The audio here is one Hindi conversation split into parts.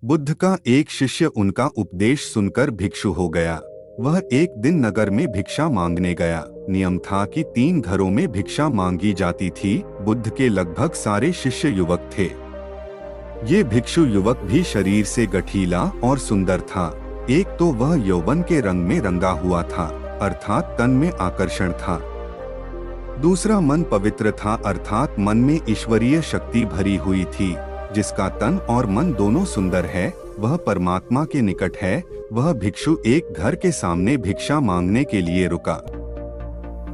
बुद्ध का एक शिष्य उनका उपदेश सुनकर भिक्षु हो गया। वह एक दिन नगर में भिक्षा मांगने गया। नियम था कि 3 घरों में भिक्षा मांगी जाती थी। बुद्ध के लगभग सारे शिष्य युवक थे। ये भिक्षु युवक भी शरीर से गठीला और सुंदर था। एक तो वह यौवन के रंग में रंगा हुआ था, अर्थात तन में आकर्षण था। दूसरा मन पवित्र था, अर्थात मन में ईश्वरीय शक्ति भरी हुई थी। जिसका तन और मन दोनों सुंदर है, वह परमात्मा के निकट है। वह भिक्षु एक घर के सामने भिक्षा मांगने के लिए रुका।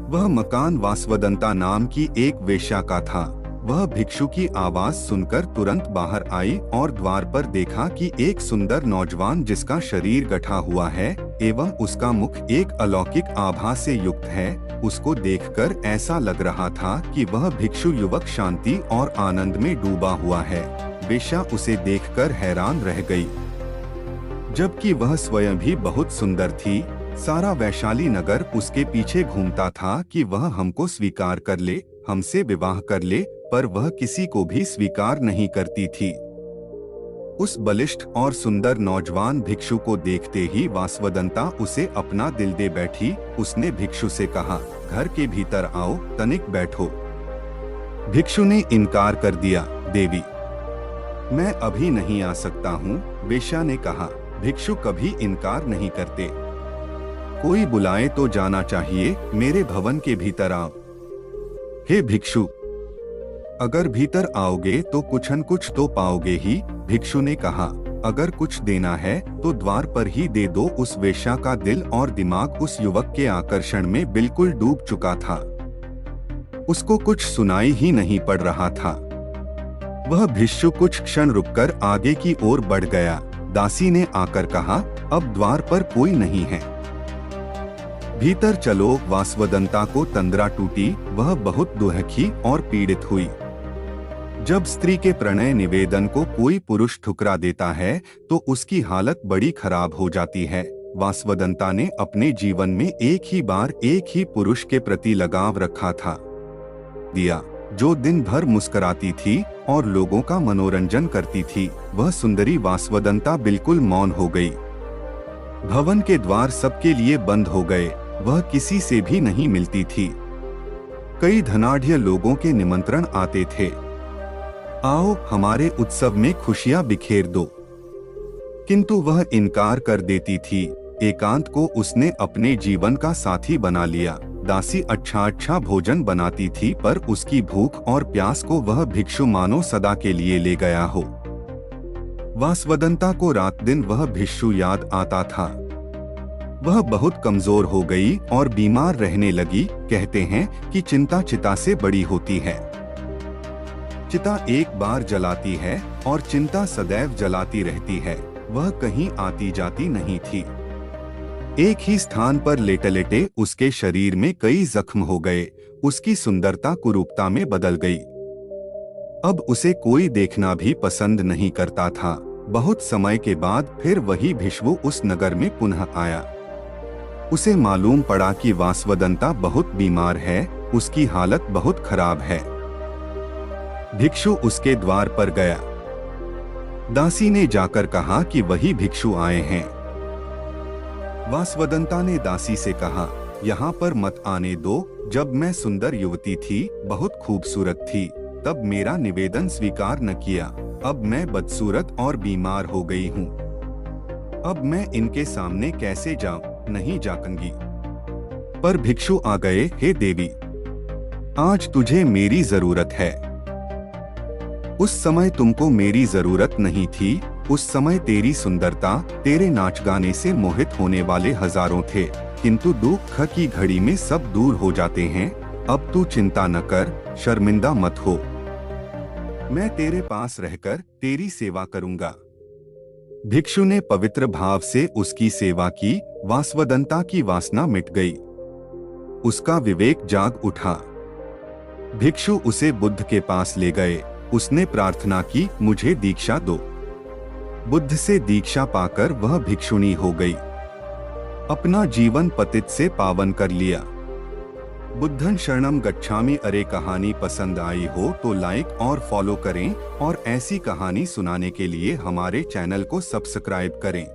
वह मकान वासवदंता नाम की एक वेश्या का था। वह भिक्षु की आवाज सुनकर तुरंत बाहर आई और द्वार पर देखा कि एक सुंदर नौजवान जिसका शरीर गठा हुआ है एवं उसका मुख एक अलौकिक आभा से युक्त है, उसको देखकर ऐसा लग रहा था कि वह भिक्षु युवक शांति और आनंद में डूबा हुआ है। वेश्या उसे देखकर हैरान रह गई, जबकि वह स्वयं भी बहुत सुंदर थी। सारा वैशाली नगर उसके पीछे घूमता था कि वह हमको स्वीकार कर ले, हमसे विवाह कर ले, पर वह किसी को भी स्वीकार नहीं करती थी। उस बलिष्ठ और सुंदर नौजवान भिक्षु को देखते ही वासवदंता उसे अपना दिल दे बैठी। उसने भिक्षु से कहा, घर के भीतर आओ, तनिक बैठो। भिक्षु ने इनकार कर दिया। देवी, मैं अभी नहीं आ सकता हूँ, वेश्या ने कहा। भिक्षु कभी इनकार नहीं करते। कोई बुलाए तो जाना चाहिए, मेरे भवन के भीतर आओ। हे भिक्षु, अगर भीतर आओगे तो कुछ न कुछ तो पाओगे ही, भिक्षु ने कहा। अगर कुछ देना है तो द्वार पर ही दे दो। उस वेश्या का दिल और दिमाग उस युवक के आकर्षण में बिल्कुल डूब चुका था। उसको कुछ सुनाई ही नहीं पड़ रहा था। वह भिक्षु कुछ क्षण रुककर आगे की ओर बढ़ गया। दासी ने आकर कहा, अब द्वार पर कोई नहीं है, भीतर चलो। वासवदंता को तंद्रा टूटी। वह बहुत दुखी और पीड़ित हुई। जब स्त्री के प्रणय निवेदन को कोई पुरुष ठुकरा देता है तो उसकी हालत बड़ी खराब हो जाती है। वासवदंता ने अपने जीवन में एक ही बार एक ही पुरुष के प्रति लगाव रखा था, दिया, जो दिन भर मुस्कुराती थी और लोगों का मनोरंजन करती थी। वह सुंदरी वासवदंता बिल्कुल मौन हो गई। भवन के द्वार सबके लिए बंद हो गए। वह किसी से भी नहीं मिलती थी। कई धनाढ्य लोगों के निमंत्रण आते थे, आओ हमारे उत्सव में खुशियां बिखेर दो, किंतु वह इनकार कर देती थी। एकांत को उसने अपने जीवन का साथी बना लिया। दासी अच्छा अच्छा भोजन बनाती थी, पर उसकी भूख और प्यास को वह भिक्षु मानो सदा के लिए ले गया हो। वासवदंता को रात दिन वह भिक्षु याद आता था। वह बहुत कमजोर हो गई और बीमार रहने लगी। कहते हैं कि चिंता चिता से बड़ी होती है। चिता एक बार जलाती है और चिंता सदैव जलाती रहती है। वह कहीं आती जाती नहीं थी। एक ही स्थान पर लेटे लेटे उसके शरीर में कई जख्म हो गए। उसकी सुंदरता कुरूपता में बदल गई। अब उसे कोई देखना भी पसंद नहीं करता था। बहुत समय के बाद फिर वही भिक्षु उस नगर में पुनः आया। उसे मालूम पड़ा कि वासवदंता बहुत बीमार है, उसकी हालत बहुत खराब है। भिक्षु उसके द्वार पर गया। दासी ने जाकर कहा कि वही भिक्षु आए हैं। वासवदंता ने दासी से कहा, यहाँ पर मत आने दो। जब मैं सुंदर युवती थी, बहुत खूबसूरत थी, तब मेरा निवेदन स्वीकार न किया। अब मैं बदसूरत और बीमार हो गई हूँ। अब मैं इनके सामने कैसे जाऊं? नहीं जाऊंगी। पर भिक्षु आ गए। हे देवी, आज तुझे मेरी जरूरत है। उस समय तुमको मेरी जरूरत नहीं थी। उस समय तेरी सुंदरता, तेरे नाच गाने से मोहित होने वाले हजारों थे, किंतु दुख की घड़ी में सब दूर हो जाते हैं। अब तू चिंता न कर, शर्मिंदा मत हो। मैं तेरे पास रहकर तेरी सेवा करूंगा। भिक्षु ने पवित्र भाव से उसकी सेवा की। वासवदंता की वासना मिट गई। उसका विवेक जाग उठा। भिक्षु उसे बुद्ध के पास ले गए। उसने प्रार्थना की, मुझे दीक्षा दो। बुद्ध से दीक्षा पाकर वह भिक्षुणी हो गई। अपना जीवन पतित से पावन कर लिया। बुद्धं शरणं गच्छामि। अरे कहानी पसंद आई हो तो लाइक और फॉलो करें और ऐसी कहानी सुनाने के लिए हमारे चैनल को सब्सक्राइब करें।